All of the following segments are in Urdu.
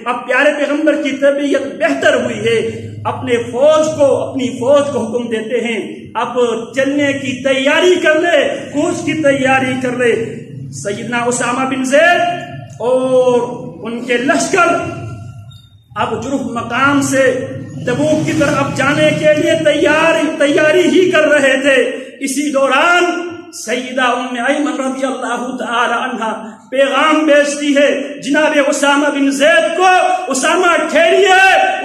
اب پیارے پیغمبر کی طبیعت بہتر ہوئی ہے، اپنی فوج کو حکم دیتے ہیں اب چلنے کی تیاری کر لے، کوچ کی تیاری کر لے۔ سیدنا اسامہ بن زید اور ان کے لشکر اب جرف مقام سے تبوک کی طرف جانے کے لیے تیاری ہی کر رہے تھے۔ اسی دوران سیدہ ام ایمن رضی اللہ تعالی عنہ پیغام بھیجتی ہے جناب اسامہ بن زید کو، اسامہ ٹھہریے،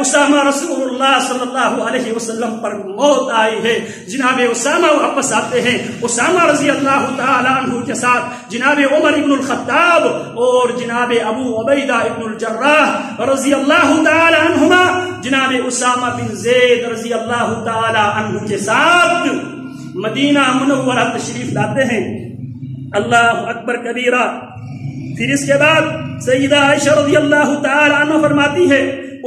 اسامہ رسول اللہ صلی اللہ علیہ وسلم پر موت آئی ہے۔ جناب اسامہ واپس آتے ہیں، اسامہ رضی اللہ تعالی عنہ کے ساتھ جناب عمر ابن الخطاب اور جناب ابو عبیدہ ابن الجراح رضی اللہ تعالی عنہما جناب اسامہ بن زید رضی اللہ تعالی عنہ کے ساتھ مدینہ منورہ تشریف لاتے ہیں۔ اللہ اکبر کبیرہ۔ پھر اس کے بعد سیدہ عائشہ رضی اللہ تعالی عنہ فرماتی ہے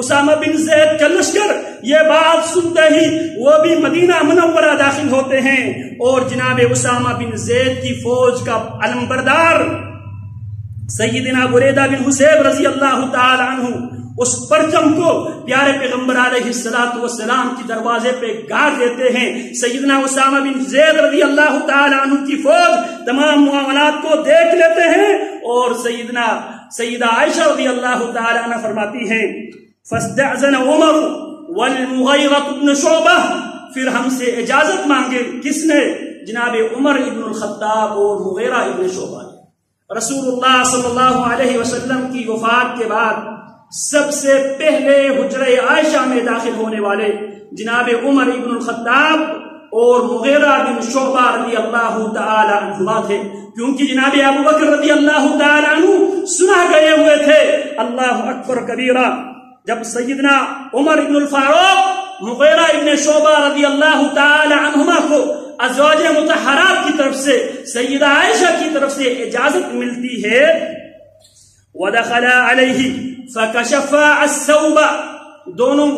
اسامہ بن زید کا لشکر یہ بات سنتے ہی وہ بھی مدینہ منورہ داخل ہوتے ہیں، اور جناب اسامہ بن زید کی فوج کا علمبردار سیدنا بریدہ بن حصیب رضی اللہ تعالی عنہ اس پرچم کو پیارے پیغمبر علیہ السلام کی دروازے پہ گاڑ دیتے ہیں۔ سیدنا اسامہ بن زید رضی اللہ تعالی عنہ کی فوج تمام معاملات کو دیکھ لیتے ہیں، اور سیدہ عائشہ رضی اللہ تعالی عنہ فرماتی ہیں فاستأذن عمر والمغیرۃ بن شعبہ، پھر ہم سے اجازت مانگے، کس نے؟ جناب عمر ابن الخطاب اور مغیرہ ابن شعبہ نے۔ رسول اللہ صلی اللہ علیہ وسلم کی وفات کے بعد سب سے پہلے حجرہ عائشہ میں داخل ہونے والے جناب عمر ابن الخطاب اور مغیرہ بن شعبہ رضی اللہ تعالی عنہما تھے، کیونکہ جناب ابو بکر رضی اللہ تعالی عنہ سنا گئے ہوئے تھے۔ اللہ اکبر کبیرہ۔ جب سیدنا عمر ابن الفاروق مغیرہ ابن شعبہ رضی اللہ تعالی عنہما کو ازواج مطہرات کی طرف سے سیدہ عائشہ کی طرف سے اجازت ملتی ہے، وَدَخَلَ عَلَيْهِ فَكَشَفَا الثَّوْبَ، دونوں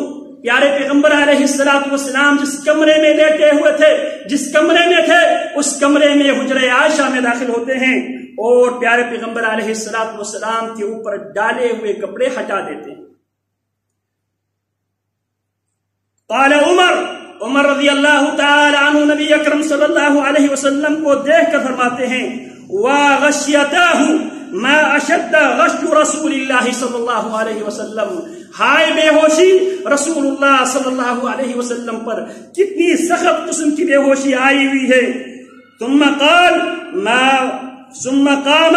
پیارے پیغمبر علیہ السلام جس کمرے میں لیٹے ہوئے تھے، جس کمرے میں تھے، اس کمرے میں حجرہ عائشہ میں داخل ہوتے ہیں اور پیارے پیغمبر علیہ السلام کے اوپر ڈالے ہوئے کپڑے ہٹا دیتے ہیں۔ قال عمر رضی اللہ تعالی عنہ نبی اکرم صلی اللہ علیہ وسلم کو دیکھ کر فرماتے ہیں وَغَشْيَتَاهُ ما اشد غشت رسول اللہ صلی اللہ علیہ وسلم، ہائے بے ہوشی رسول اللہ صلی اللہ علیہ وسلم پر کتنی سخت قسم کی بے ہوشی آئی ہوئی ہے۔ ثم قام،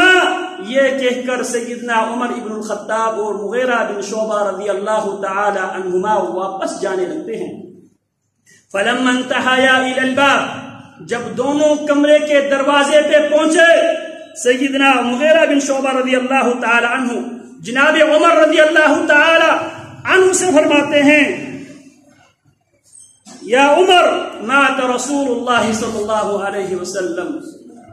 یہ کہہ کر سیدنا عمر ابن الخطاب اور مغیرہ بن شعبہ رضی اللہ تعالی عنہما واپس جانے لگتے ہیں۔ فلما انتہیا الی الباب، جب دونوں کمرے کے دروازے پہ پہنچے، سیدنا مغیرہ بن شعبہ رضی اللہ تعالی عنہ جناب عمر رضی اللہ تعالی عنہ سے فرماتے ہیں یا عمر مات رسول اللہ صلی اللہ علیہ وسلم،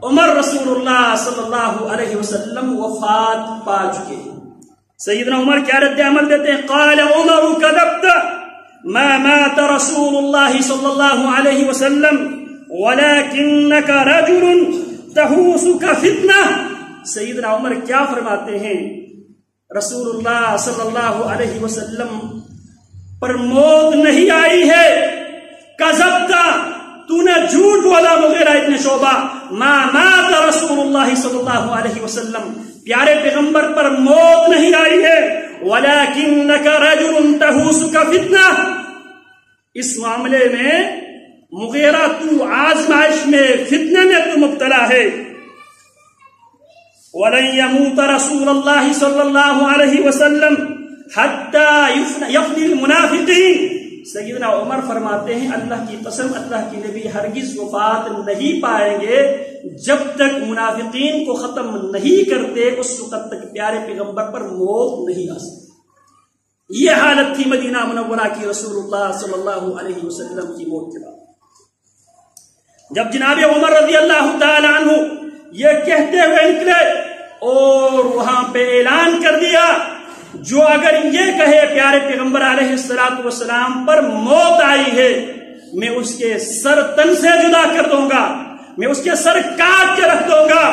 عمر رسول اللہ صلی اللہ علیہ وسلم وفات پا چکے ہیں۔ سیدنا عمر کیا رد عمل دیتے ہیں؟ قال عمر کذبت ما مات رسول اللہ صلی اللہ علیہ وسلم ولکنک رجل تحوسک فتنہ۔ سیدنا عمر کیا فرماتے ہیں؟ رسول اللہ صلی اللہ علیہ وسلم پر موت نہیں آئی ہے، کذبتا، تو نے جھوٹ بولا مغیرہ ابن شعبہ، ما مات رسول اللہ صلی اللہ علیہ وسلم، پیارے پیغمبر پر موت نہیں آئی ہے، ولکنک رجل تحوسک فتنہ، اس معاملے میں مغیرہ تو آزمائش میں، فتنے میں تو مبتلا ہے۔ وَلَن يَمُوتَ رَسُولَ اللَّهِ صلی اللہ علیہ وسلم حَتَّى يَفْنِي الْمُنَافِقِينَ۔ سیدنا عمر فرماتے ہیں اللہ کی قسم، اللہ کی نبی ہرگز وفات نہیں پائیں گے جب تک منافقین کو ختم نہیں کرتے، اس وقت تک پیارے پیغمبر پر موت نہیں آ سکتی۔ یہ حالت تھی مدینہ منورہ کی رسول اللہ صلی اللہ علیہ وسلم کی موت کے بعد۔ جب جناب عمر رضی اللہ تعالی عنہ یہ کہتے ہوئے نکلے اور وہاں پہ اعلان کر دیا جو اگر یہ کہے پیارے پیغمبر علیہ السلام پر موت آئی ہے، میں اس کے سر تن سے جدا کر دوں گا، میں اس کے سر کاٹ کے رکھ دوں گا۔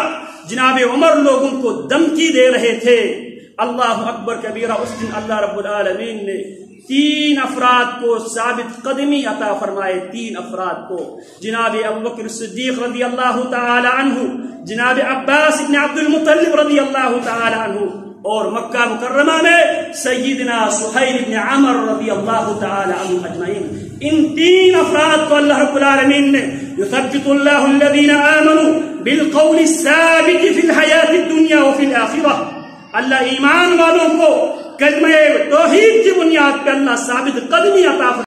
جناب عمر لوگوں کو دھمکی دے رہے تھے، اللہ اکبر کبیرہ۔ اس دن اللہ رب العالمین نے 3 افراد کو ثابت قدمی عطا فرمائے، 3 افراد کو، جناب ابوبکر صدیق رضی اللہ تعالی عنہ، جناب عباس ابن عبد المطلب رضی اللہ تعالی عنہ، اور مکہ مکرمہ میں سیدنا سہیل ابن عمر رضی اللہ تعالی عنہ اجمعین۔ ان 3 افراد کو اللہ رب العالمین نے یثبت اللہ الذین آمنوا بالقول الثابت فی الحیاۃ الدنیا وفی الآخرہ، اللہ ایمان والوں کو کلمہ توحید کی بنیاد پہ اللہ ثابت قدمی عطا